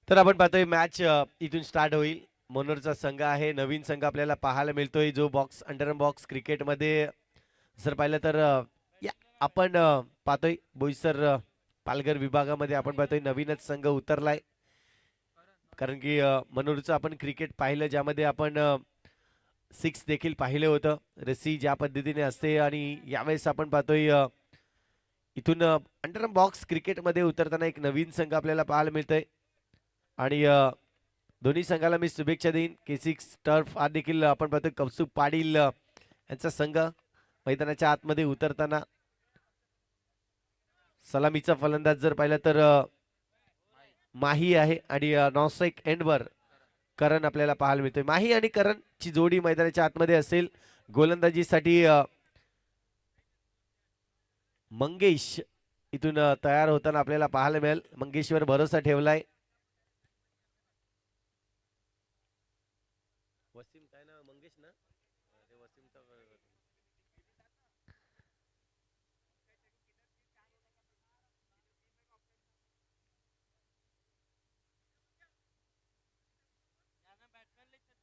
तर आपण पाहतोय मॅच इथून स्टार्ट होईल. मनोरचा संघ आहे, नवीन संघ आपल्याला पाहायला मिळतोय जो बॉक्स अंडर बॉक्स क्रिकेटमध्ये जर पाहिलं तर या आपण पाहतोय बोईसर पालघर विभागामध्ये आपण पाहतोय नवीनच संघ उतरलाय. कारण की मनोरचं आपण क्रिकेट पाहिलं ज्यामध्ये आपण सिक्स देखील पाहिलं होतं. रसी ज्या पद्धतीने असते आणि यावेळेस आपण पाहतोय इथून अंडर बॉक्स क्रिकेटमध्ये उतरताना एक नवीन संघ आपल्याला पाहायला मिळतोय आणि दोन्ही संघाला मी शुभेच्छा देईन. K6 टर्फ हा देखील आपण पाहतोय कौस्तुभ पाटील यांचा संघ मैदानाच्या आतमध्ये उतरताना सलामीचा फलंदाज जर पाहिला तर माही आहे आणि नॉस्ट्राईक एंडवर करण आपल्याला पाहायला मिळतोय. माही आणि करणची जोडी मैदानाच्या आतमध्ये असेल. गोलंदाजीसाठी मंगेश इथून तयार होताना आपल्याला पाहायला मिळेल. मंगेशवर भरोसा ठेवलाय. वसीम काय ना मंगेश ना वसीमचा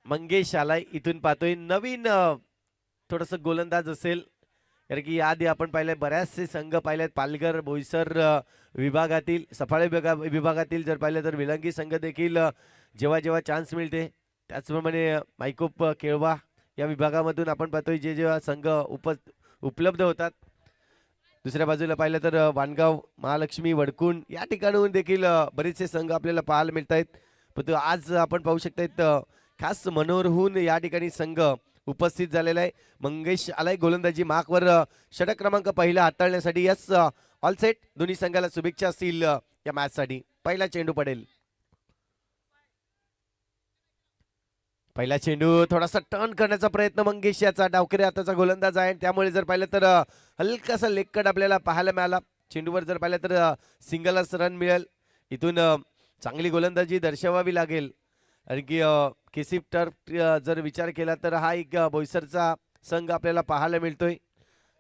मंगेश आलाय. इथून पाहतोय नवीन थोडस गोलंदाज असेल. कारण की याआधी आपण पाहिलंय बऱ्याचसे संघ पाहिलेत पालघर बोईसर विभागातील सफाळे विभागातील जर पाहिलं तर विलंगी संघ देखील जेव्हा जेव्हा चान्स मिळते त्याचप्रमाणे मायकोप केळवा या विभागामधून आपण पाहतोय जे जेव्हा संघ उपलब्ध होतात. दुसऱ्या बाजूला पाहिलं तर वाणगाव महालक्ष्मी वडकुंड या ठिकाणाहून देखील बरेचसे संघ आपल्याला पाहायला मिळत आहेत. परंतु आज आपण पाहू शकतायत खास मनोरहून या ठिकाणी संघ उपस्थित झालेला आहे. मंगेश आलाय गोलंदाजी मार्कवर षटक क्रमांक पहिला हाताळण्यासाठी. Yes all set. दोन्ही संघाला शुभेच्छा असतील या मॅच साठी. पहिला चेंडू पडेल. पहिला चेंडू थोडासा टर्न करण्याचा प्रयत्न मंगेश याचा. डावकरी हाताचा गोलंदाज आहे त्यामुळे जर पाहिलं तर हलकासा लेग कट आपल्याला पाहायला मिळाला. चेंडूवर जर पाहिलं तर सिंगलच रन मिळेल. इथून चांगली गोलंदाजी दर्शवावी लागेल. कारण की केसी टर्फ जर विचार केला तर हा एक बोईसरचा संघ आपल्याला पाहायला मिळतोय.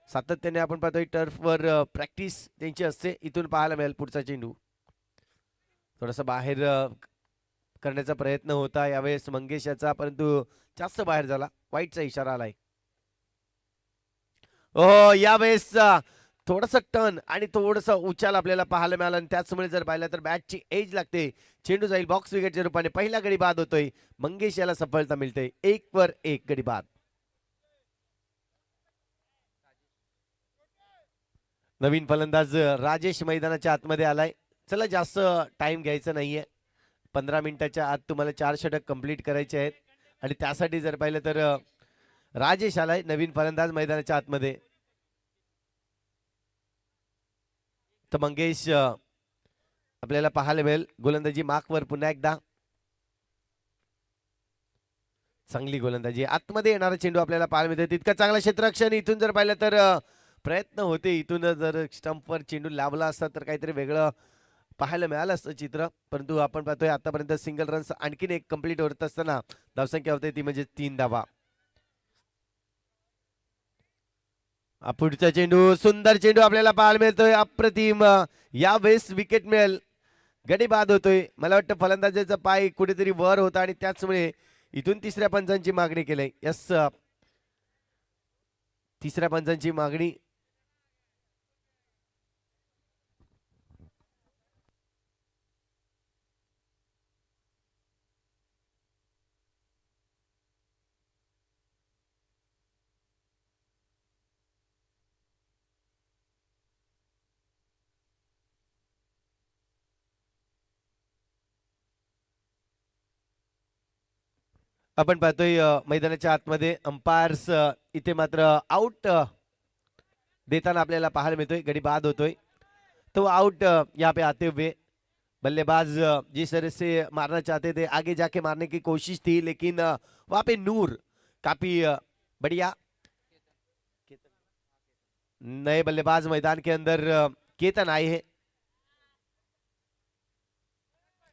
सातत्याने आपण पाहतोय टर्फवर प्रॅक्टिस त्यांची असते. इथून पाहायला मिळेल पुढचा चेंडू. थोडासा बाहेर करण्याचा प्रयत्न होता यावेळेस मंगेश याचा, परंतु जास्त बाहेर झाला. वाईटचा इशारा आलाय. हो यावेळेस थोडस टर्न आणि थोडस उचाल आपल्याला पाहायला मिळाला आणि त्याचमुळे जर पाहिलं तर बॅटची एज लागते. चेंडू जाईल बॉक्स विकेटच्या रूपाने. पहिला गडी बाद होतोय. मंगेश याला सफलता मिळते. 1-1 गडी बाद. नवीन फलंदाज राजेश मैदानाच्या आतमध्ये आलाय. चला जास्त टाइम घ्यायचा नाहीये. 15 मिनिटाच्या आत तुम्हाला 4 षटक कंप्लीट करायचे आहेत आणि त्यासाठी जर पाहिलं तर राजेश आलाय नवीन फलंदाज मैदानाच्या आतमध्ये. तर मंगेश आपल्याला पाहायला मिळेल. गोलंदाजी मार्कवर पुन्हा एकदा. चांगली गोलंदाजी. आतमध्ये येणारा चेंडू आपल्याला पाहायला मिळतो. तितका चांगला क्षेत्ररक्षण. इथून जर पाहिलं तर प्रयत्न होते. इथून जर स्टंपवर चेंडू लावला असता तर काहीतरी वेगळं पाहायला मिळालं असतं चित्र. परंतु आपण पाहतोय आतापर्यंत सिंगल रन्स आणखीन एक कंप्लीट होत असताना धावसंख्या होते ती म्हणजे 3 धावा. पुढचा चेंडू सुंदर चेंडू आपल्याला पाहायला मिळतोय. अप्रतिम. या वेळेस विकेट मिळेल. गडी बाद होतोय. मला वाटतं फलंदाजाचा पाय कुठेतरी वर होता आणि त्याचमुळे इथून तिसऱ्या पंचांची मागणी केली. यस तिसऱ्या पंचांची मागणी. आपण पाहतोय मैदानाच्या आतमध्ये अंपायर्स इथे मात्र आउट देताना आपल्याला पाहायला मिळतोय. गडी बाद होतोय. तो आउट यहाँ पे आते हुए बल्लेबाज जिस तरह से मारना चाहते थे आगे जाके मारने की कोशिश थी लेकिन वहां पे नूर काफी बढ़िया नए बल्लेबाज मैदान के अंदर केतन आए हैं.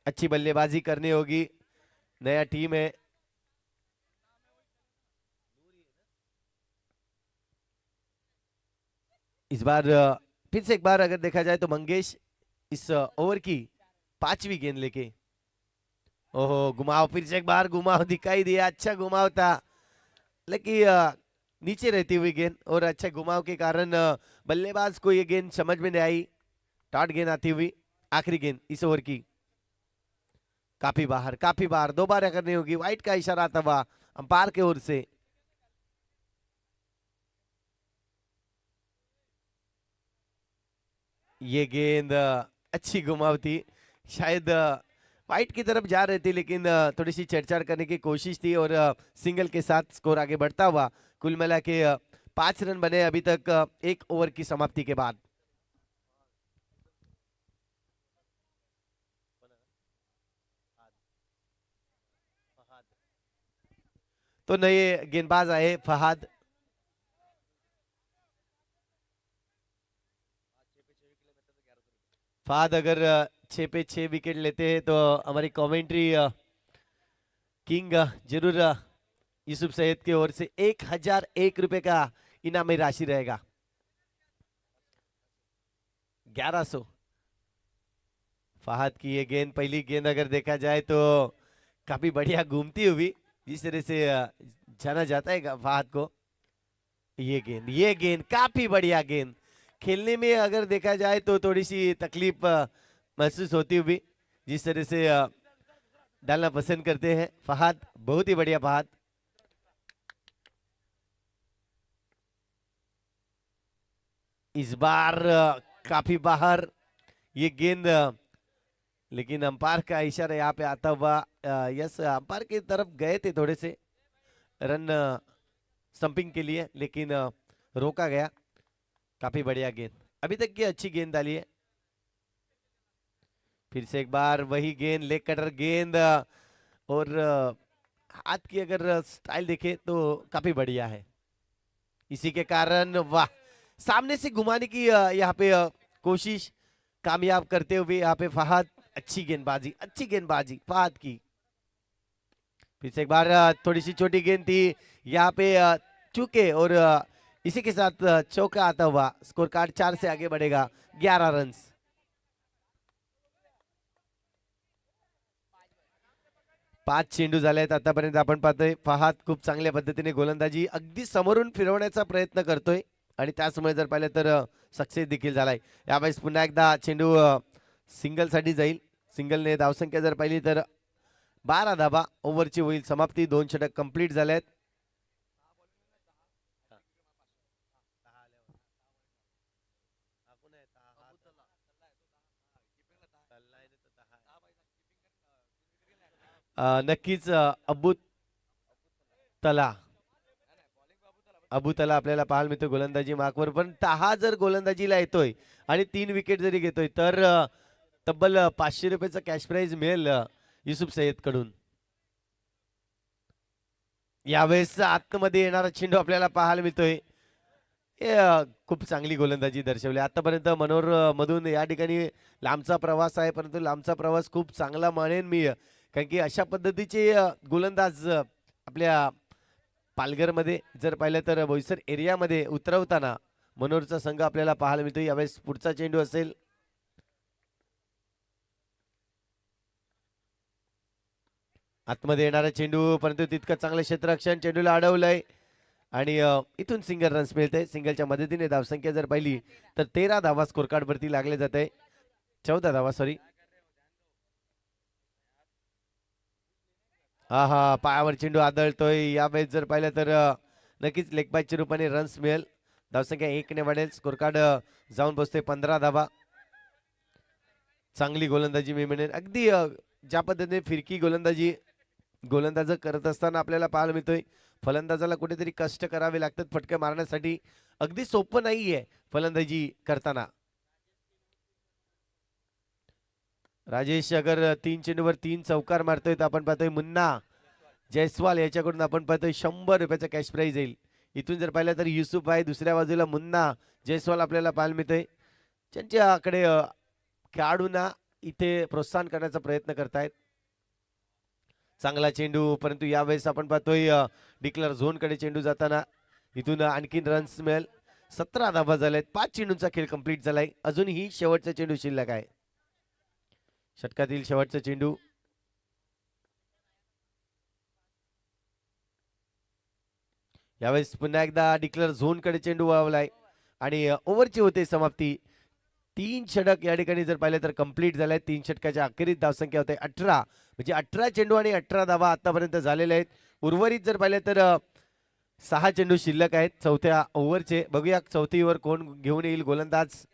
अच्छी बल्लेबाजी करनी होगी. नया टीम है. इस बार फिर से एक बार अगर देखा जाए तो मंगेश इस ओवर की 5वीं गेंद लेके ओहो, घुमाव, फिर से एक बार घुमाव दिखाई दिया, अच्छा घुमाव था, लेकिन नीचे रहती हुई गेंद और अच्छा घुमाव के कारण बल्लेबाज को ये गेंद समझ में नहीं आई। डॉट गेंद आती हुई, आखिरी गेंद इस ओवर की, काफी बाहर दोबारा करनी होगी। वाइट का इशारा आता हुआ अंपायर की ओर से। ये गेंद अच्छी घुमाव थी, शायद वाइट की तरफ जा रही थी, लेकिन थोड़ी सी छेड़छाड़ करने की कोशिश थी और सिंगल के साथ स्कोर आगे बढ़ता हुआ। कुल मिला के 5 रन बने अभी तक एक ओवर की समाप्ति के बाद। तो नए गेंदबाज आए फहाद। फहाद अगर 6 पे 6 विकेट लेते हैं तो हमारी कमेंट्री किंग जरूर यूसुफ सैयद की ओर से 1001 रुपए का इनामी राशि रहेगा। 1100। फहाद की ये गेंद, पहली गेंद अगर देखा जाए तो काफी बढ़िया घूमती हुई, जिस तरह से जाना जाता है फहाद को। ये गेंद काफी बढ़िया गेंद, खेलने में अगर देखा जाए तो थोड़ी सी तकलीफ महसूस होती हुई, जिस तरह से डालना पसंद करते हैं फहाद, बहुत ही बढ़िया फहाद। इस बार काफी बाहर ये गेंद, लेकिन अंपायर का इशारा यहाँ पे आता हुआ। यस, अंपायर की तरफ गए थे थोड़े से रन स्टंपिंग के लिए, लेकिन रोका गया। काफी बढ़िया गेंद, अभी तक की अच्छी गेंद डाली है। फिर से एक बार वही गेंद, लेग कटर गेंद, और हाथ की अगर स्टाइल देखे तो काफी बढ़िया है। इसी के कारण वाह, सामने से घुमाने की यहाँ पे कोशिश कामयाब करते हुए यहाँ पे फहाद। अच्छी गेंदबाजी फहाद की। फिर से एक बार थोड़ी सी छोटी गेंद थी यहाँ पे, चूके, और इसी के साथ चौका आता हुआ। स्कोर कार्ड 4 से आगे बढ़ेगा, 11 रन। 5 चेंडू झाले आहेत आतापर्यंत। आपण पाहतोय फहाद खूप चांगल्या पद्धतीने गोलंदाजी अगदी समोरून फिरवण्याचा प्रयत्न करतोय, आणि त्याचमुळे जर पाहिलं तर सक्सेस देखील झालाय। यावेळेस पुन्हा एकदा चेंडू सिंगल साठी जाईल। सिंगलने धावसंख्या जर पाहिली तर 12 धाबा ओव्हरची होईल समाप्ती। 2 षटक कंप्लीट झालेत। नक्कीच तला अबुतला आपल्याला पाहायला मिळतो गोलंदाजी मार्कवर, पण हा जर गोलंदाजीला येतोय आणि 3 विकेट जरी घेतोय तर तब्बल 500 रुपयाचा कॅश प्राइज मिळेल युसुफ सय्यद कडून। यावेळेस आतमध्ये येणारा चेंडू आपल्याला पाहायला मिळतोय। खूप चांगली गोलंदाजी दर्शवली आतापर्यंत मनोर मधून। या ठिकाणी लांबचा प्रवास आहे, परंतु लांबचा प्रवास खूप चांगला मानेन मी, कारण की अशा पद्धतीचे गोलंदाज आपल्या पालघरमध्ये जर पाहिलं तर बोईसर एरियामध्ये उतरवताना मनोरचा संघ आपल्याला पाहायला मिळतो। यावेळेस पुढचा चेंडू असेल, आतमध्ये येणारा चेंडू, परंतु तितकं चांगलं क्षेत्ररक्षण, चेंडूला अडवलंय आणि इथून सिंगल रन्स मिळते। सिंगलच्या मदतीने धावसंख्या जर पाहिली तर 13 धावा स्कोर कार्ड वरती लागले जाते, 14 धावा सॉरी। हा हा, पायावर चेंडू आदळतोय। यावेळेस जर पाहिलं तर नक्कीच लेगबायच्या रूपाने रन्स मिळेल, धावसंख्या 1 ने वाढेल, स्कोर कार्ड जाऊन बसते 15 धावा। चांगली गोलंदाजी मी म्हणेन, अगदी ज्या पद्धतीने फिरकी गोलंदाजी गोलंदाज करत असताना आपल्याला पाहायला मिळतोय। फलंदाजाला कुठेतरी कष्ट करावे लागतात फटके मारण्यासाठी, अगदी सोपं नाहीये फलंदाजी करताना। राजेश अगर 3 चेंडूवर 3 चौकार मारतोय तर आपण पाहतोय मुन्ना जयस्वाल याच्याकडून आपण पाहतोय 100 रुपयाचा कॅश प्राइज येईल। इथून जर पाहिलं तर युसुफ आहे, दुसऱ्या बाजूला मुन्ना जयस्वाल आपल्याला पाहायला मिळतोय। त्यांच्याकडे खेळाडूंना इथे प्रोत्साहन करण्याचा प्रयत्न करतायत। चांगला चेंडू, परंतु यावेळेस आपण पाहतोय डिक्लेअर झोन कडे चेंडू जाताना इथून आणखीन रन्स मिळेल। 17 धावा झाल्यात, 5 चेंडूंचा खेळ कंप्लीट झालाय, अजूनही शेवटचा चेंडू शिल्लक आहे। षटकातील शेवटचा चेंडू, यावेळेस पुन्हा एकदा डिक्लेअर झोनकडे चेंडू वळवलाय आणि ओव्हरची होते समाप्ती. 3 षटक या ठिकाणी जर पाहिलं तर कंप्लीट झालंय. 3 षटकाच्या अखेरीत धावसंख्या होते 18, म्हणजे 18 चेंडू आणि 18 धावा आतापर्यंत झालेले आहेत. उर्वरित जर पाहिलं तर 6 चेंडू शिल्लक आहेत चौथ्या ओव्हरचे. बघूया चौथी ओव्हर कोण घेऊन येईल गोलंदाज.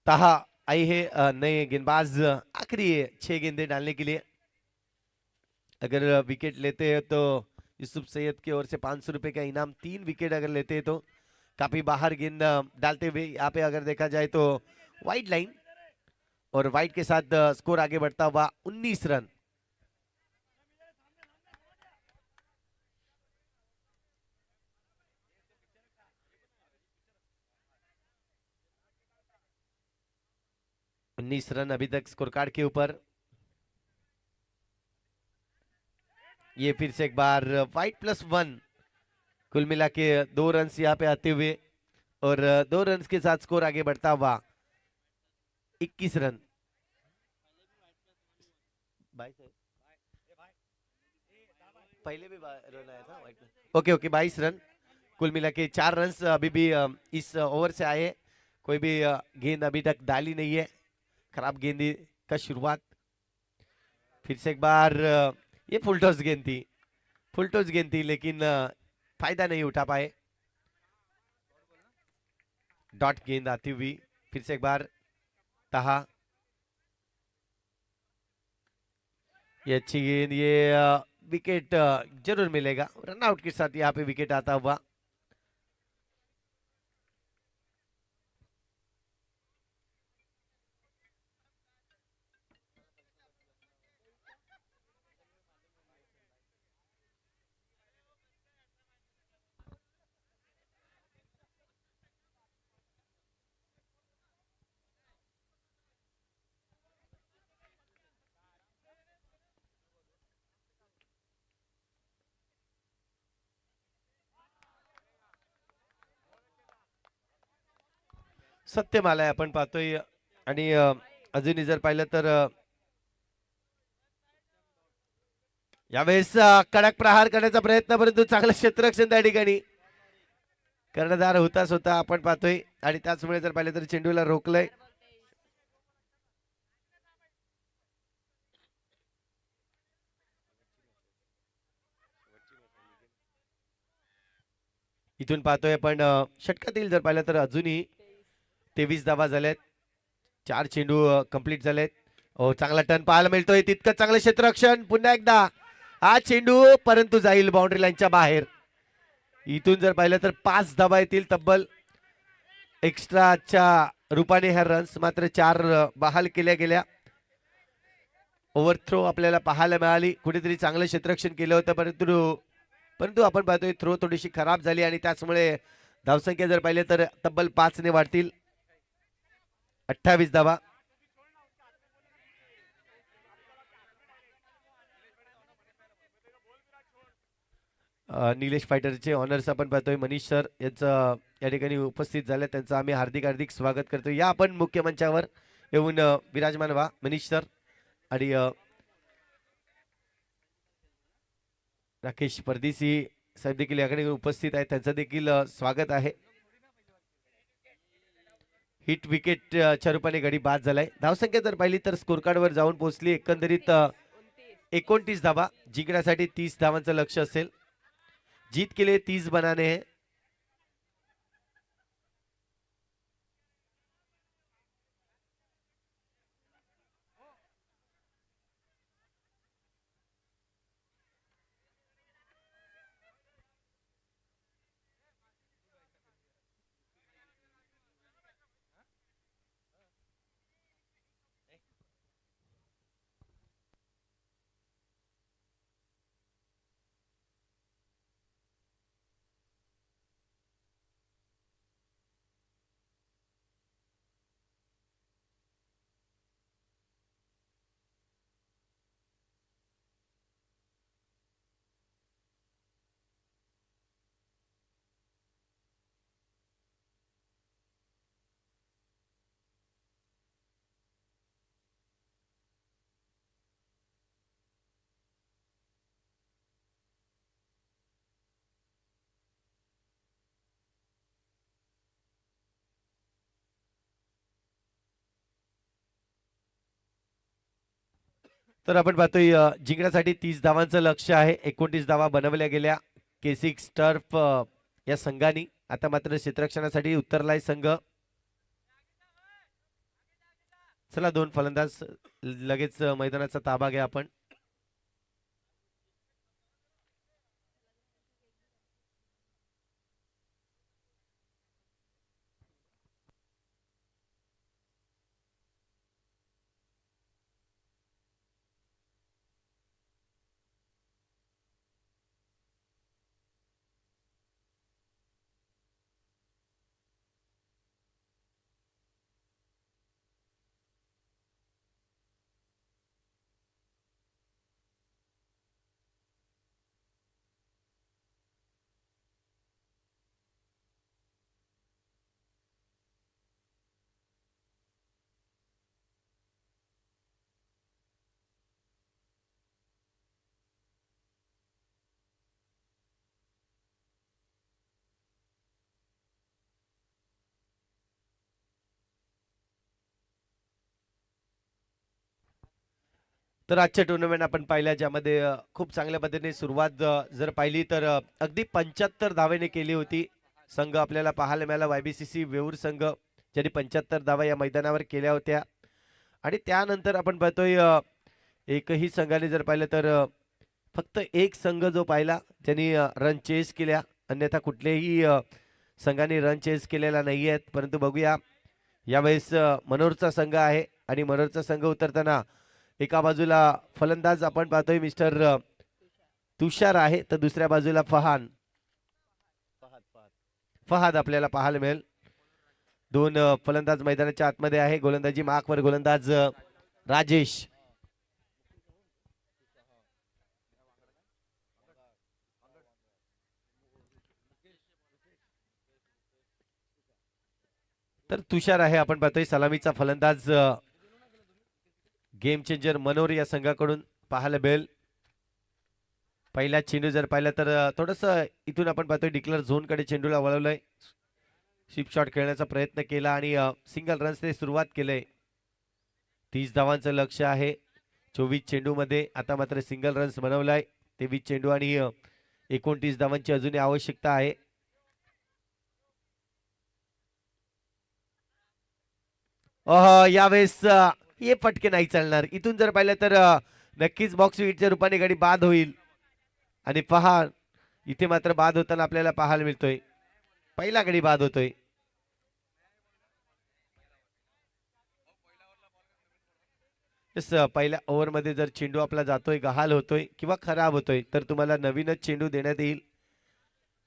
तहा आई है नए गेंदबाज आखिरी 6 गेंदे डालने के लिए। अगर विकेट लेते हैं तो यूसुफ सैयद की ओर से 500 रुपए का इनाम। 3 विकेट अगर लेते हैं तो काफी बाहर गेंद डालते हुए यहाँ पे अगर देखा जाए तो वाइड लाइन और वाइड के साथ स्कोर आगे बढ़ता हुआ 19 रन। उन्नीस रन अभी तक स्कोर कार्ड के ऊपर। ये फिर से एक बार वाइड +1, कुल मिला के 2 रन यहाँ पे आते हुए और 2 रन के साथ स्कोर आगे बढ़ता हुआ 21 रन। पहले भी रन आया था वाइड में। ओके ओके 22 रन कुल मिला के। 4 रन अभी भी इस ओवर से आए। कोई भी गेंद अभी तक डाली नहीं है। खराब गेंद का शुरुआत। फिर से एक बार ये फुलटॉस गेंद थी, फुलटॉस गेंद थी लेकिन फायदा नहीं उठा पाए। डॉट गेंद आती हुई। फिर से एक बार तहा, ये अच्छी गेंद। ये विकेट जरूर मिलेगा। रनआउट के साथ यहाँ पे विकेट आता हुआ। सत्यमाला आपण पाहतोय आणि अजूनही जर पाहिलं तर यावेळेस कडक प्रहार करण्याचा प्रयत्न, परंतु चांगलं क्षेत्ररक्षण त्या ठिकाणी कर्णधार होताच होता आपण पाहतोय आणि त्याचमुळे जर पाहिलं तर चेंडूला रोखलंय। इथून पाहतोय आपण षटकातील जर पाहिलं तर अजूनही 23 धावा झाल्यात। 4 चेंडू कंप्लीट झालेत। चांगला टर्न पाहायला मिळतोय, तितकं चांगलं क्षेत्ररक्षण। पुन्हा एकदा हा चेंडू परंतु जाईल बाउंड्री लाईनच्या बाहेर। इथून जर पाहिलं तर 5 धावा येतील तब्बल एक्स्ट्राच्या रूपाने। ह्या रन्स मात्र 4 बहाल केल्या गेल्या। ओव्हर थ्रो आपल्याला पाहायला मिळाली। कुठेतरी चांगलं क्षेत्ररक्षण केलं होतं, परंतु परंतु आपण पाहतोय थ्रो थोडीशी खराब झाली आणि त्याचमुळे धावसंख्या जर पाहिले तर तब्बल 5 ने वाढतील। 28 धावा। निलेश फायटरचे ऑनर्स आपण पाहतोय मनीष सर यांचं या ठिकाणी उपस्थित झाले, त्यांचं आम्ही हार्दिक हार्दिक स्वागत करतो। या आपण मुख्य मंचावर येऊन विराजमान व्हा मनीष सर। आणि राकेश परदेशी साहेब देखील याकडे उपस्थित आहेत, त्यांचं देखील स्वागत आहे। हिट विकेट च्या रूपाने गडी बाद झालाय। धावसंख्या जर पाहिली तर स्कोर कार्ड वर जाऊन पोहोचली एकंदरीत 29 धावा। जिंकण्यासाठी 30 धावांचं लक्ष असेल। जीत के लिए 30 बनाने हैं। तर आपण पाहतोय जिंकण्यासाठी 30 धावांचं लक्ष्य आहे. 29 धावा बनवल्या गेल्या K6 टर्फ या संघाने. आता मात्र क्षेत्ररक्षणासाठी उतरलाय संघ. चला दोन फलंदाज लगेच मैदानाचा ताबा घ्या आपण. तर आजच्या टुर्नामेंट आपण पाहिल्या ज्यामध्ये खूप चांगल्या पद्धतीने सुरुवात जर पाहिली तर अगदी 75 धावेने केली होती. संघ आपल्याला पाहायला मिळाला YBCC वेऊर संघ ज्यांनी 75 धावा या मैदानावर केल्या होत्या. आणि त्यानंतर आपण पाहतोय एकही संघाने जर पाहिलं तर फक्त एक संघ जो पाहिला ज्यांनी रन चेस केल्या. अन्यथा कुठलेही संघाने रन चेस केलेला नाही आहेत. परंतु बघूया यावेळेस मनोरचा संघ आहे आणि मनोरचा संघ उतरताना एका बाजूला फलंदाज आपण पाहतोय मिस्टर तुषार आहे, तर दुसऱ्या बाजूला फहाद आपल्याला पाहायला मिळेल. दोन फलंदाज मैदानाच्या आतमध्ये आहे. गोलंदाजी मार्कवर गोलंदाज राजेश. तर तुषार आहे आपण पाहतोय सलामीचा फलंदाज. गेम चेंजर मनोर या संघाकडून पाहायला मिळेल. पहिला चेंडू जर पाहिला तर थोडस इथून आपण पाहतोय डिक्लेअर झोन कडे चेंडूला वळवलंय. शिप शॉट खेळण्याचा प्रयत्न केला आणि सिंगल रन्सने सुरुवात केलंय. 30 धावांचं लक्ष्य आहे 24 चेंडू मध्ये. आता मात्र सिंगल रन्स बनवलाय. 23 चेंडू आणि 29 धावांची अजूनही आवश्यकता आहे. यावेळेस हे फटके नाही चालणार. इथून जर पाहिलं तर नक्कीच बॉक्स विकेटच्या रूपाने गाडी बाद होईल. आणि पहा इथे मात्र बाद होताना आपल्याला पाहायला मिळतोय. पहिला गडी बाद होतोय. पहिल्या ओव्हरमध्ये जर चेंडू आपला जातोय गहाल होतोय किंवा खराब होतोय तर तुम्हाला नवीनच चेंडू देण्यात येईल.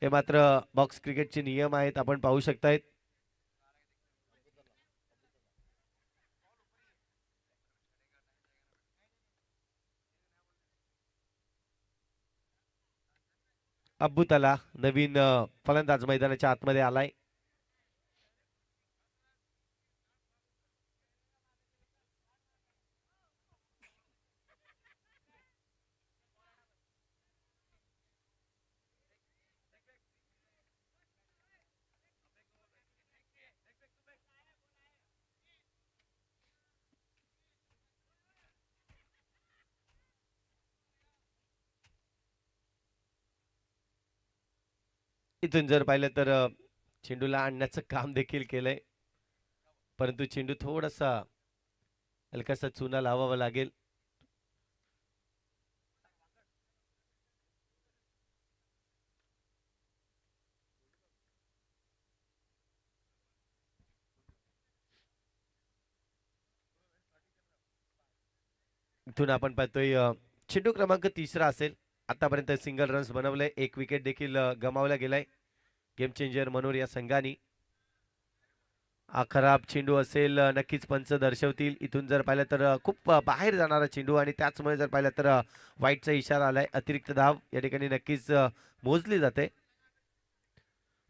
हे मात्र बॉक्स क्रिकेटचे नियम आहेत आपण पाहू शकतायत. अब्बुताला नवीन फलंदाज मैदानाच्या आतमध्ये आलाय. इथून जर पाहिलं तर चेंडूला आणण्याचं काम देखील केलंय. परंतु चेंडू थोडासा हलकासा चुना लावावा लागेल. इथून आपण पाहतोय चेंडू क्रमांक 3 असेल. आतापर्यंत सिंगल रन्स बनवले. एक विकेट देखील गमावला गेलाय गेम चेंजर मनोर या संघाने. हा खराब चेंडू असेल नक्कीच पंच दर्शवतील. इथून जर पाहिलं तर खूप बाहेर जाणारा चेंडू आणि त्याचमुळे जर पाहिलं तर वाईटचा इशारा आलाय. अतिरिक्त धाव या ठिकाणी नक्कीच मोजली जाते.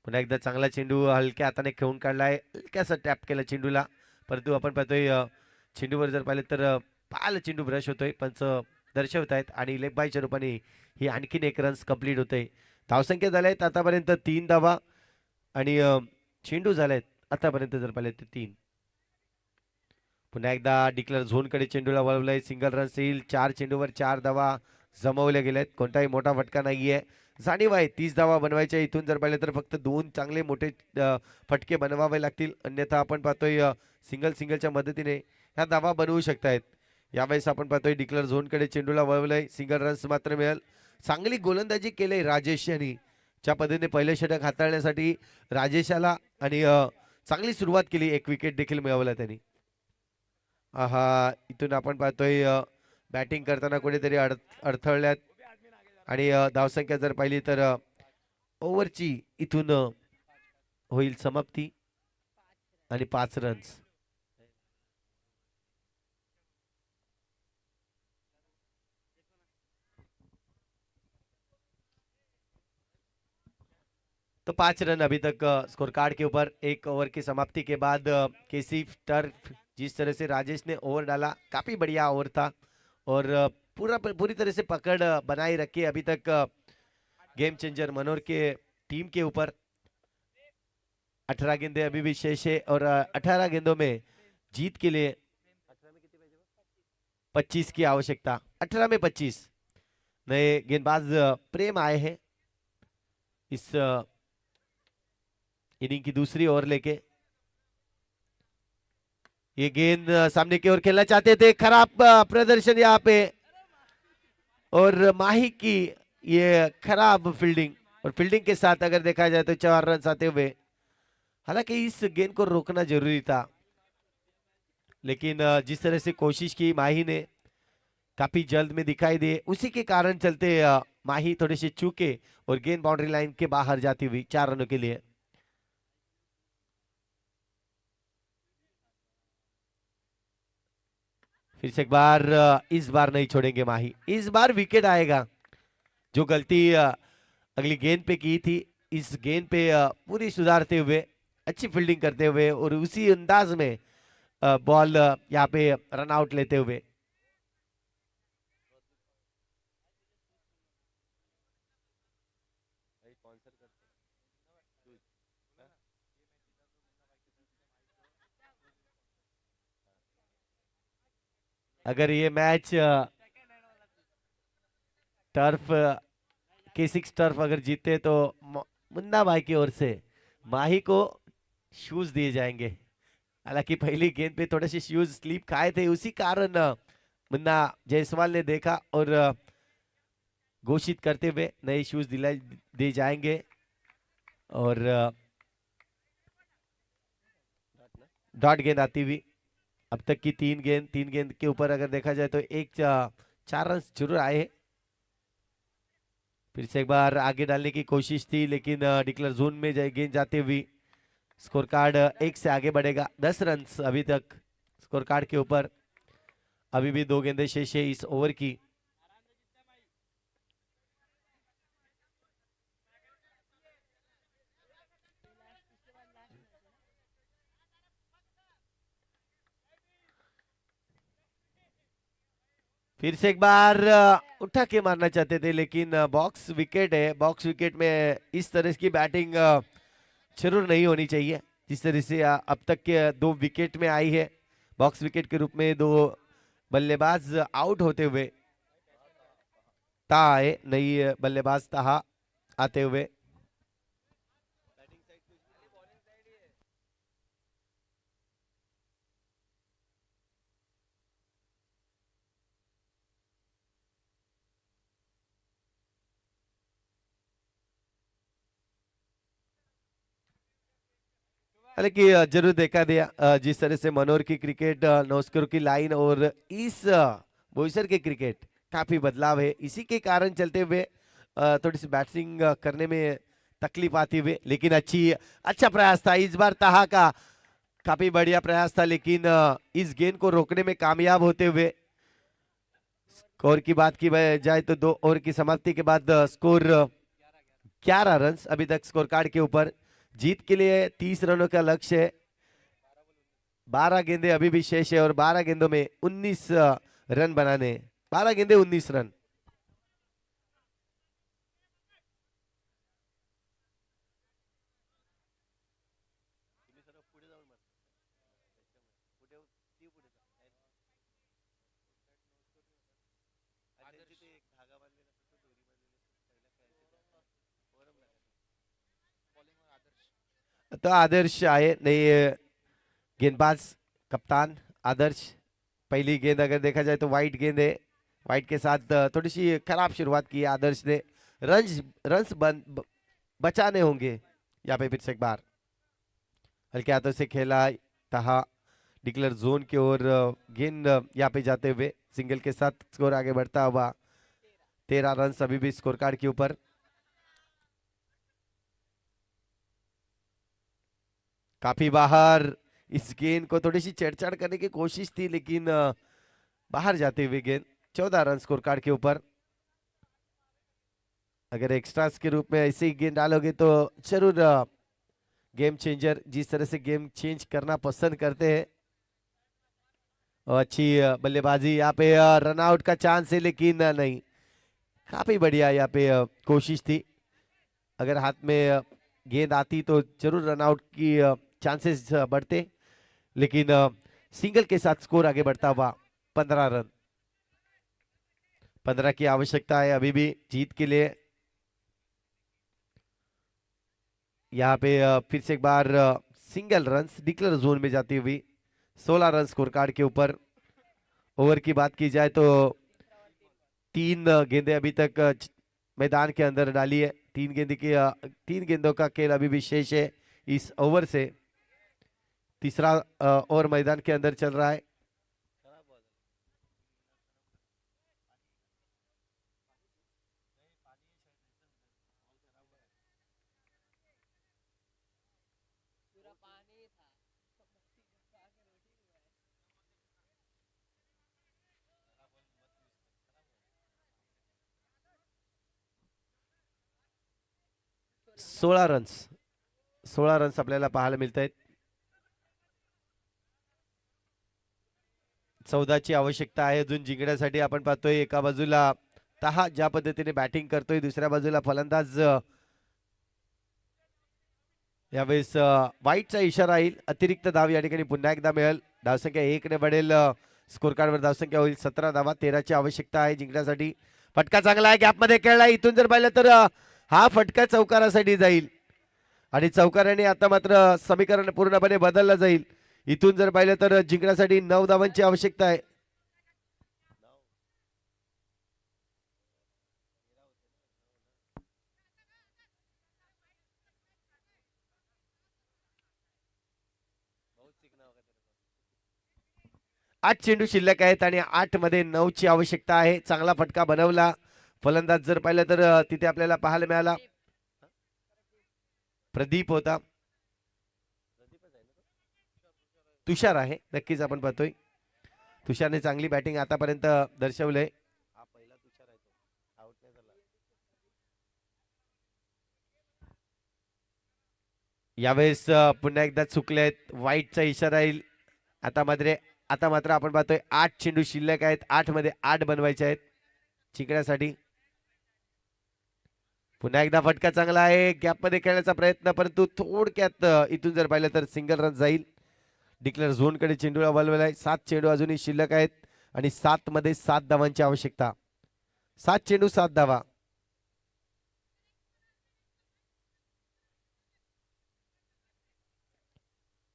पुन्हा एकदा चांगला चेंडू हलक्या हाताने खेळून काढलाय. हलक्यासा टॅप केला चेंडूला. परंतु आपण पाहतोय चेंडूवर जर पाहिलं तर पाल चेंडू ब्रश होतोय. पंच दर्शवत आहेत आणि लेग बायच्या रूपाने ही आणखीन एक रन्स कंप्लीट होते. धावसंख्या झाल्या आहेत आतापर्यंत 3 धावा आणि चेंडू झाले आहेत आतापर्यंत जर पाहिले तर 3. पुन्हा एकदा डिक्लेअर झोनकडे चेंडूला वळवलंय. सिंगल रन येईल. 4 चेंडूवर 4 धावा जमवल्या गेल्यात. कोणताही मोठा फटका नाहीये. जाणीव आहे 30 धावा बनवायच्या. इथून जर पाहिलं तर फक्त 2 चांगले मोठे फटके बनवावे लागतील. अन्यथा आपण पाहतोय सिंगलच्या मदतीने ह्या धावा बनवू शकतायत. यावेळेस आपण पाहतोय डिक्लेअर झोनकडे चेंडूला वळवलंय. सिंगल रन्स मात्र मिळेल. चांगली गोलंदाजी केली राजेश यांनी. ज्या पद्धतीने पहिले षटक हाताळण्यासाठी राजेशाला आणि चांगली सुरुवात केली. एक विकेट देखील मिळवला त्यांनी. हा इथून आपण पाहतोय बॅटिंग करताना कोणीतरी अडथळल्यात आणि धावसंख्या जर पाहिली तर ओव्हरची इथून होईल समाप्ती आणि 5 रन्स. तो 5 रन अभी तक स्कोर कार्ड के ऊपर. एक ओवर की समाप्ति के बाद केसी टर्फ जिस तरह से राजेश ने ओवर डाला काफी बढ़िया ओवर था और पूरी तरह से पकड़ बनाए रखी अभी तक गेम चेंजर मनोर के टीम के ऊपर. 18 गेंदे अभी भी शेष है और 18 गेंदों में जीत के लिए 25 की आवश्यकता. 18 में 25 नए गेंदबाज प्रेम आए हैं इस इनिंग की दूसरी ओवर लेके. ये गेंद सामने की ओर खेलना चाहते थे. खराब प्रदर्शन यहाँ पे और माही की ये खराब फील्डिंग. और फील्डिंग के साथ अगर देखा जाए तो 4 रन आते हुए. हालांकि इस गेंद को रोकना जरूरी था लेकिन जिस तरह से कोशिश की माही ने काफी जल्द में दिखाई दे उसी के कारण चलते माही थोड़े से चूके और गेंद बाउंड्री लाइन के बाहर जाती हुई 4 रनों के लिए. फिर से एक बार इस बार नहीं छोड़ेंगे माही. इस बार विकेट आएगा. जो गलती अगली गेंद पे की थी इस गेंद पे पूरी सुधारते हुए अच्छी फील्डिंग करते हुए और उसी अंदाज में बॉल यहाँ पे रन आउट लेते हुए. अगर ये मैच टर्फ K6 टर्फ अगर जीते तो मुन्ना भाई की ओर से माही को शूज दिए जाएंगे. हालांकि पहली गेंद पे थोड़े से शूज स्लीप खाए थे उसी कारण मुन्ना जायसवाल ने देखा और घोषित करते हुए नए शूज दिए जाएंगे. और डॉट गेंद आती हुई. अब तक की 3 गेंद के ऊपर अगर देखा जाए तो 4 रन जरूर आए हैं. फिर से एक बार आगे डालने की कोशिश थी लेकिन डिक्लेयर जोन में गेंद जाते हुए स्कोर कार्ड 1 से आगे बढ़ेगा. 10 रन अभी तक स्कोर कार्ड के ऊपर. अभी भी 2 गेंदें शेष है इस ओवर की. फिर से एक बार उठा के मारना चाहते थे लेकिन बॉक्स विकेट है. बॉक्स विकेट में इस तरह की बैटिंग जरूर नहीं होनी चाहिए जिस तरह से अब तक के 2 विकेट में आई है. बॉक्स विकेट के रूप में 2 बल्लेबाज आउट होते हुए ताहा है. नई बल्लेबाज ताहा आते हुए. हालांकि जरूर देखा दिया जिस तरह से मनोर की क्रिकेट नौस्कर की लाइन और इस बोईसर के क्रिकेट काफी बदलाव है. इसी के कारण चलते हुए थोड़ी सी बैटिंग करने में तकलीफ आती हुई लेकिन अच्छा प्रयास था इस बार ताहा का. काफी बढ़िया प्रयास था लेकिन इस गेंद को रोकने में कामयाब होते हुए. स्कोर की बात की जाए तो 2 ओवर की समाप्ति के बाद स्कोर 11 रन अभी तक स्कोर कार्ड के ऊपर. जीत के लिए 30 रनों का लक्ष्य है. 12 गेंदे अभी भी शेष है और 12 गेंदों में 19 रन बनाने. 12 गेंदे 19 रन. तो आदर्श आहे नहीं गेंदबाज कप्तान आदर्श। पहली गेंद अगर देखा जाए तो वाइट गेंद है। वाइट के साथ थोड़ी सी खराब शुरुआत की आदर्श ने। रन्स रन्स बचाने होंगे यहाँ पे। फिर से एक बार हल्के हाथों से खेला तहा डिक्लेयर जोन की ओर गेंद यहाँ पे जाते हुए सिंगल के साथ स्कोर आगे बढ़ता हुआ। 13 रन अभी भी स्कोर कार्ड के ऊपर। काफी बाहर। इस गेंद को थोड़ी सी छेड़छाड़ करने की कोशिश थी लेकिन बाहर जाते हुए गेंद। 14 रन स्कोर कार्ड के ऊपर। अगर एक्स्ट्रास के रूप में ऐसे ही गेंद डालोगे तो जरूर गेम चेंजर जिस तरह से गेम चेंज करना पसंद करते हैं। और अच्छी बल्लेबाजी यहाँ पे। रन आउट का चांस है लेकिन नहीं। काफी बढ़िया यहाँ पे कोशिश थी। अगर हाथ में गेंद आती तो जरूर रन आउट की चांसेस बढ़ते लेकिन सिंगल के साथ स्कोर आगे बढ़ता हुआ। 15 रन। 15 की आवश्यकता है अभी भी जीत के लिए। यहाँ पे फिर से एक बार सिंगल रन डिक्लेयर जोन में जाती हुई। 16 रन स्कोर कार्ड के ऊपर। ओवर की बात की जाए तो 3 गेंदें अभी तक मैदान के अंदर डाली है। 3 गेंदों का खेल अभी भी शेष है इस ओवर से। तीसरा ओवर मैदान के अंदर चल रहा है। सोळा रन्स आपल्याला पाहायला मिळत आहेत। 14 ची आवश्यकता आहे अजून जिंकण्यासाठी। आपण पाहतोय एका बाजूला तहा ज्या पद्धतीने बॅटिंग करतोय दुसऱ्या बाजूला फलंदाज यावेळेस वाईटचा इशारा येईल। अतिरिक्त धाव या ठिकाणी पुन्हा एकदा मिळेल। धावसंख्या 1 ने बढ़ेल। स्कोर कार्डवर धावसंख्या होईल 17 धावा। 13 ची आवश्यकता आहे जिंकण्यासाठी। फटका चांगला आहे गॅप मध्ये खेळला। इथून जर पाहिलं तर हा फटका चौकारासाठी जाईल आणि चौकाराने आता मात्र समीकरण पूर्णपणे बदललं जाईल। इथून जर पाहिलं तर जिंकण्यासाठी 9 धावांची आवश्यकता आहे। आठ चेंडू शिल्लक आहेत आणि 8 मध्ये 9 ची आवश्यकता आहे। चांगला फटका बनवला फलंदाज जर पाहिलं तर तिथे आपल्याला पाहायला मिळाला प्रदीप होता। तुषार आहे नक्कीच आपण पाहतोय तुषारने चांगली बॅटिंग आतापर्यंत दर्शवलंय। यावेळेस पुन्हा एकदा चुकलेत। वाईटचा इशारा येईल। आता मात्र आपण पाहतोय 8 चेंडू शिल्लक आहेत। 8 मध्ये 8 बनवायचे आहेत जिंकण्यासाठी। पुन्हा एकदा फटका चांगला आहे गॅप मध्ये खेळण्याचा प्रयत्न परंतु थोडक्यात इथून जर पाहिलं तर सिंगल रन जाईल। डिक्लेअर झोन कडे चेंडू वळवलेला आहे। 7 चेंडू अजूनही शिल्लक आहेत आणि 7 मध्ये 7 धावांची आवश्यकता। 7 चेंडू 7 धावा।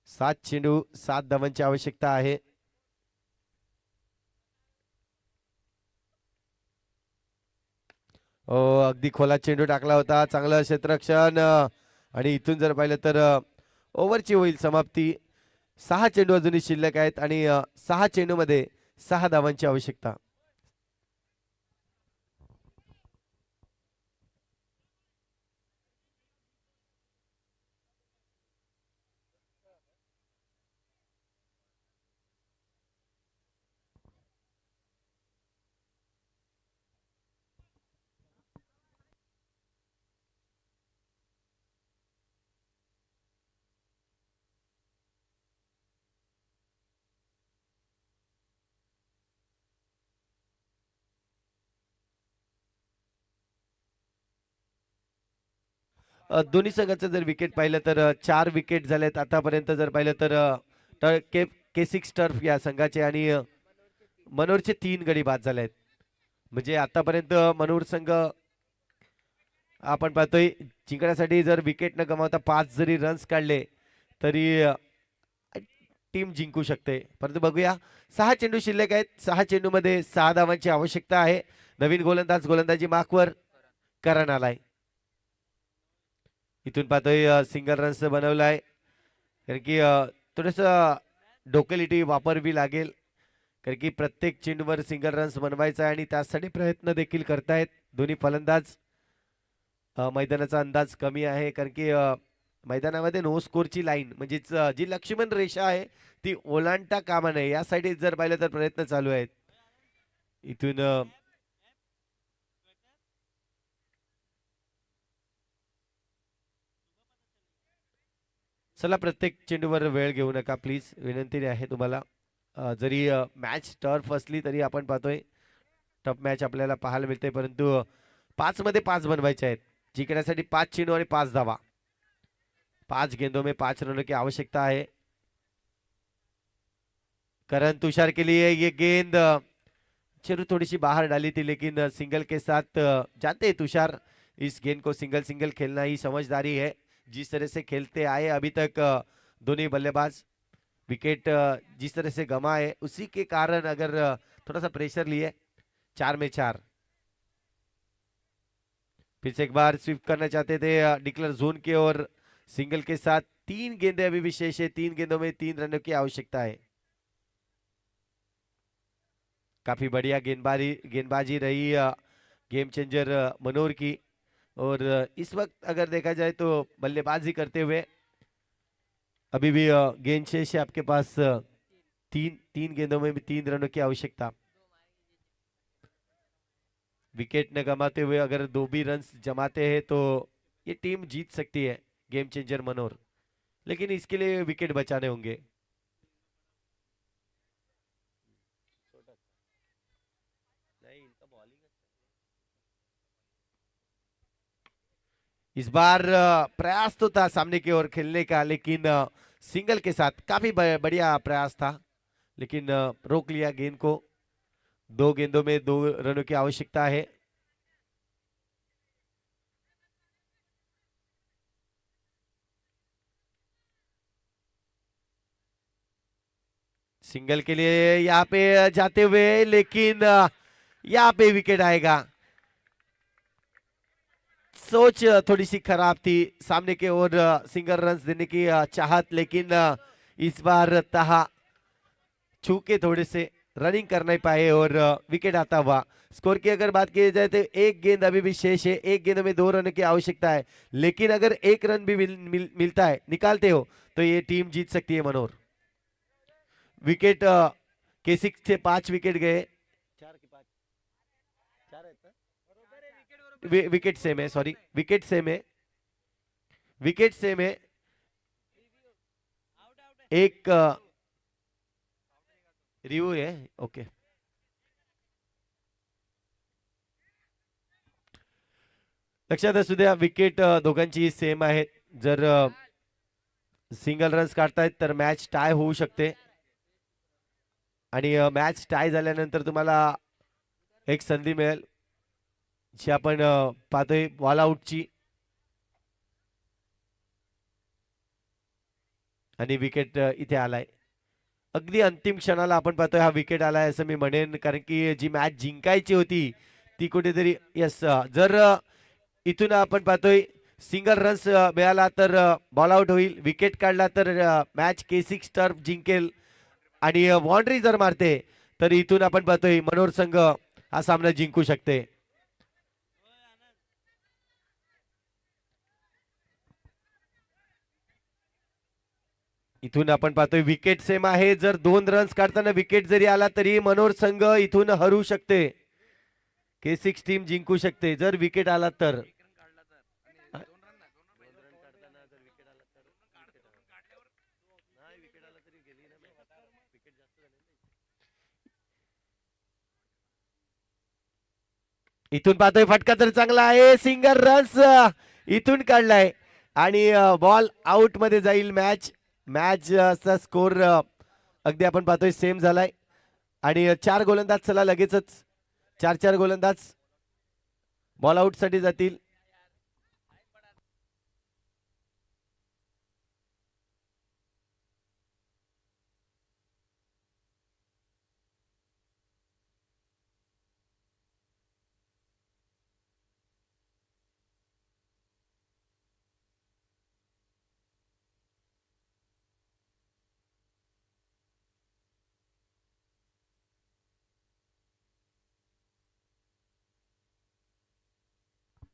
सात चेंडू 7 धावांची आवश्यकता आहे। अगदी खोला चेंडू टाकला होता। चांगलं क्षेत्ररक्षण आणि इथून जर पाहिलं तर ओव्हरची होईल समाप्ती। 6 चेंडू अजूनही शिल्लक आहेत आणि 6 चेंडू मध्ये 6 धावांची आवश्यकता। दोन्ही संघाचं जर विकेट पाहिलं तर 4 विकेट झालेत आतापर्यंत। जर पाहिलं तर के6 टर्फ या संघाचे आणि मनोरचे 3 गडी बाद झाले आहेत। म्हणजे आतापर्यंत मनोर संघ आपण पाहतोय जिंकण्यासाठी जर विकेट न गमावता 5 जरी रन्स काढले तरी टीम जिंकू शकते. परंतु बघूया 6 चेंडू शिल्लक आहेत. 6 चेंडूमध्ये 6 धावांची आवश्यकता आहे. नवीन गोलंदाज गोलंदाजी मार्कवर करण आलाय. इथून पाहतोय सिंगल रन्स बनवलाय कारण की थोडस डोकेलिटी वापरवी लागेल कारण की प्रत्येक चेंडूवर सिंगल रन्स बनवायचा आहे आणि त्यासाठी प्रयत्न देखील करतायत दोन्ही फलंदाज. मैदानाचा अंदाज कमी आहे कारण की मैदानामध्ये नो स्कोरची लाईन म्हणजेच जी लक्ष्मण रेषा आहे ती ओलांडता कामा नये यासाठी जर पाहिलं तर प्रयत्न चालू आहेत. इथून चला प्रत्येक चेंडूवर वेळ घेऊ नका प्लीज, विनंती आहे तुम्हाला. जरी मॅच टर्फ असली तरी आपण पाहतोय टफ मॅच आपल्याला पाहायला मिळते परंतु 5 मध्ये 5 बनवायचे आहेत. जिंकण्यासाठी 5 चेंडू आणि 5 धावा. 5 गेंदों में 5 रनों की आवश्यकता है. करण तुषार के लिए ये गेंद चलो थोड़ी सी बाहर डाली थी लेकिन सिंगल के साथ जाते हैं तुषार. इस गेंद को सिंगल सिंगल खेलना ही समझदारी है. जिस तरह से खेलते आए अभी तक दोनों बल्लेबाज विकेट जिस तरह से गंवाए उसी के कारण अगर थोड़ा सा प्रेशर लिए 4 में 4. फिर से एक बार स्विप करना चाहते थे डिक्लेयर जोन की ओर. सिंगल के साथ 3 गेंदें अभी भी शेष है. 3 गेंदों में 3 रनों की आवश्यकता है. काफी बढ़िया गेंदबाजी रही गेम चेंजर मनोर की. और इस वक्त अगर देखा जाए तो बल्लेबाजी करते हुए अभी भी गेंद शेष है आपके पास 3 गेंदों में भी 3 रनों की आवश्यकता. विकेट न गंवाते हुए अगर 2 भी रन्स जमाते हैं तो ये टीम जीत सकती है गेम चेंजर मनोर. लेकिन इसके लिए विकेट बचाने होंगे. इस बार प्रयास तो था सामने की ओर खेलने का लेकिन सिंगल के साथ काफी बढ़िया प्रयास था लेकिन रोक लिया गेंद को. 2 गेंदों में 2 रनों की आवश्यकता है. सिंगल के लिए यहाँ पे जाते हुए लेकिन यहाँ पे विकेट आएगा. सोच थोड़ी सी खराब थी सामने के ओर सिंगल रन्स देने की चाहत लेकिन इस बार तहा छू के थोड़े से रनिंग कर नहीं पाए और विकेट आता हुआ. स्कोर की अगर बात की जाए तो एक गेंद अभी भी शेष है. 1 गेंद में 2 रन की आवश्यकता है लेकिन अगर 1 रन भी मिलता है निकालते हो तो ये टीम जीत सकती है मनोर. विकेट K6 से 5 विकेट गए. विकेट सेम है. सॉरी विकेट सेम है. विकेट सेम है. एक रिव्यू है. ओके लक्षात असू द्या विकेट दोघांची सेम आहे. जर सिंगल रन्स काढतायत तर मॅच टाय होऊ शकते आणि मॅच टाय झाल्यानंतर तुम्हाला एक संधी मिळेल जी आपण पाहतोय बॉल आउटची आणि विकेट इथे आलाय. अगदी अंतिम क्षणाला आपण पाहतोय हा विकेट आलाय असं मी म्हणेन कारण की जी मॅच जिंकायची होती ती कुठेतरी यस जर इथून आपण पाहतोय सिंगल रन्स मिळाला तर बॉल आउट होईल. विकेट काढला तर मॅच K6 टर्फ जिंकेल आणि बाउंड्री जर मारते तर इथून आपण पाहतोय मनोर संघ हा सामना जिंकू शकते. इथून आपण पाहतोय विकेट सेम आहे. जर 2 रन्स काढताना विकेट जरी आला तरी मनोर संघ इथून हरू शकते. K6 टीम जिंकू शकते जर विकेट आला तर. इथून पाहतोय फटका तर चांगला आहे. सिंगल रन्स इथून काढलाय आणि बॉल आउट मध्ये जाईल. मॅचचा स्कोर अगदी आपण पाहतोय सेम झालाय आणि 4 गोलंदाज चला लगेचच 4 गोलंदाज बॉल आउट साठी जातील.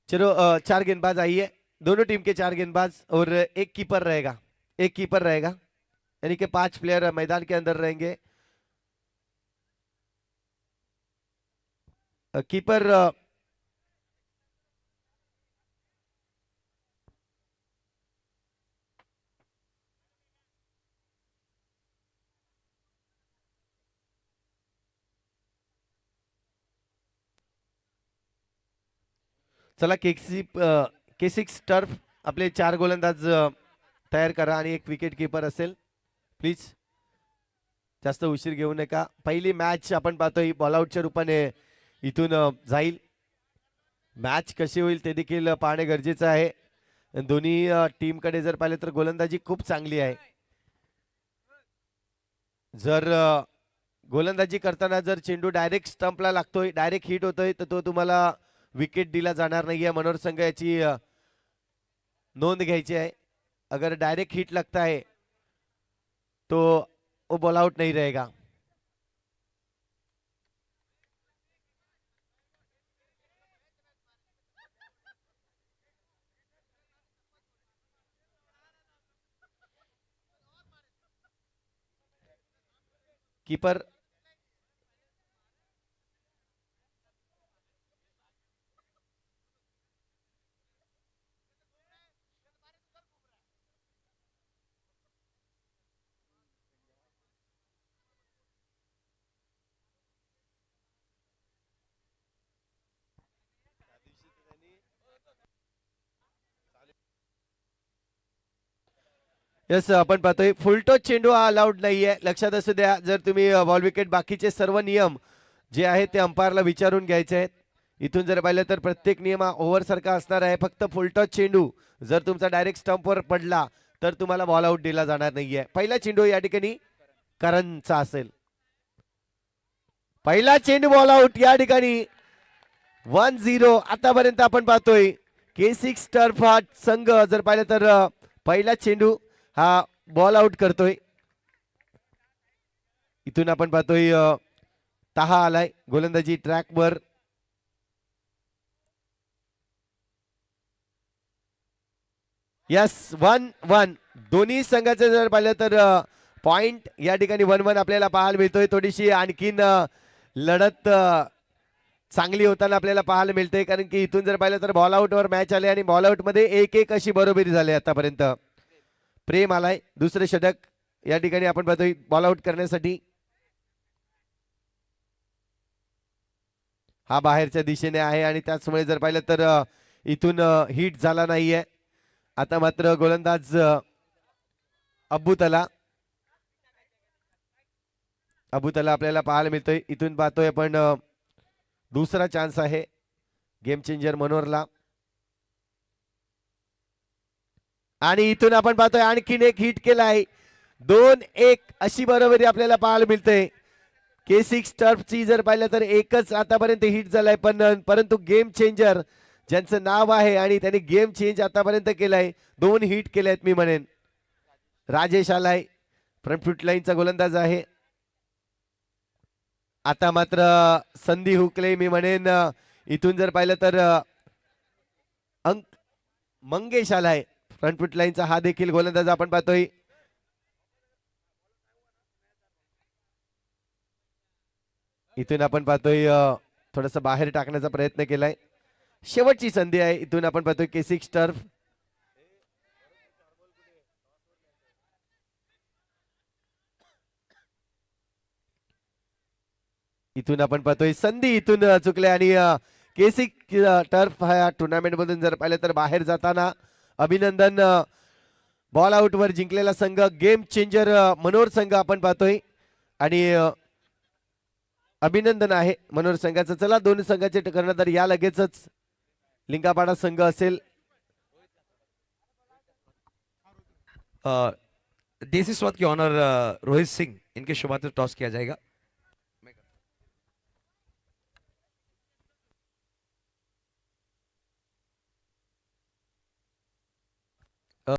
चलो 4 गेंदबाज आइए, दोनों टीम के 4 गेंदबाज और एक कीपर रहेगा, एक कीपर रहेगा, यानी कि 5 प्लेयर मैदान के अंदर रहेंगे। कीपर चला के6 टर्फ आपले 4 गोलंदाज तयार करा आणि एक विकेट कीपर असेल प्लीज, जास्त उशीर घेऊ नका। पहिली मॅच आपण पाहतोय बॉल आउटच्या रूपाने इथून जाईल। मॅच कशी होईल ते देखील पाहणे गरजेचं आहे। दोन्ही टीम कडे जर पाहिले तर गोलंदाजी खूप चांगली आहे। जर गोलंदाजी करताना जर चेंडू डायरेक्ट स्टंपला लागतोय, डायरेक्ट हिट होतोय, तर तो तुम्हाला विकेट दिला जाणार नाहीये। मनोहर संघ याची नोंद घ्यायची आहे। अगर डायरेक्ट हिट लगता है तो वो बॉल आउट नहीं रहेगा। कीपर यस आपण पाहतोय फुलटॉस चेंडू हा अलाउड नाहीये, लक्षात असू द्या। जर तुम्ही बॉल विकेट बाकीचे सर्व नियम जे आहेत ते अंपायरला विचारून घ्यायचे आहेत। इथून जर पाहिलं तर प्रत्येक नियम हा ओव्हर सारखा असणार आहे। फक्त फुलटॉस चेंडू जर तुमचा डायरेक्ट स्टंपवर पडला तर तुम्हाला बॉल आउट दिला जाणार नाहीये। पहिला चेंडू या ठिकाणी करणचा असेल। पहिला चेंडू बॉल आउट या ठिकाणी 1-0। आतापर्यंत आपण पाहतोय के6 टर्फ हा संघ जर पाहिलं तर पहिला चेंडू हा बॉल आउट करतोय। इथून आपण पाहतोय तहा आलाय गोलंदाजी ट्रॅकवर। यस 1-1 दोन्ही संघाचे जर पाहिलं तर पॉइंट या ठिकाणी 1-1 आपल्याला पाहायला मिळतोय। थोडीशी आणखीन लढत चांगली होताना आपल्याला पाहायला मिळते, कारण की इथून जर पाहिलं तर बॉल आउट वर मॅच आले आणि बॉल आउट मध्ये 1-1 अशी बरोबरी झाली आतापर्यंत। प्रेम आलाय दुसरे षटक या ठिकाणी आपण पाहतोय बॉल आउट करण्यासाठी। हा बाहेरच्या दिशेने आहे आणि त्याचमुळे जर पाहिलं तर इथून हिट झाला नाहीये। आता मात्र गोलंदाज अब्बुतला आपल्याला पाहायला मिळतोय। इथून पाहतोय आपण दुसरा चान्स आहे गेम चेंजर मनोहरला, आणि इथून आपण पाहतोय आणखीन एक हिट केला आहे। 2-1 अशी बरोबरी आपल्याला पाहायला मिळते। के6 टर्फची जर पाहिलं तर एकच आतापर्यंत हिट झालाय, परंतु गेम चेंजर ज्यांचं नाव आहे आणि त्यांनी गेम चेंज आतापर्यंत केलाय, 2 हिट केले आहेत मी म्हणेन। राजेश आलाय फ्रंट फुट लाईनचा गोलंदाज आहे। आता मात्र संधी हुकले मी म्हणेन। इथून जर पाहिलं तर अंक मंगेश आलाय फ्रंट फुट लाईनचा, हा देखील गोलंदाज आपण पाहतोय। इथून आपण पाहतोय थोडस बाहेर टाकण्याचा प्रयत्न केलाय। शेवटची संधी आहे, इथून आपण पाहतोय के6 टर्फ। इथून आपण पाहतोय संधी इथून चुकले आणि के6 टर्फ ह्या टुर्नामेंट मधून जर पाहिलं तर बाहेर जाताना अभिनंदन। बॉल आउट वर जिंकलेला संघ गेम चेंजर मनोहर संघ आपण पाहतोय आणि अभिनंदन आहे मनोहर संघाचं। चला दोन्ही संघाचे कर्णधार या लगेचच लिंगापाडा संघ असेल। देसी स्वाद की ऑनर रोहित सिंह इनके शुभारंभ टॉस किया जाएगा।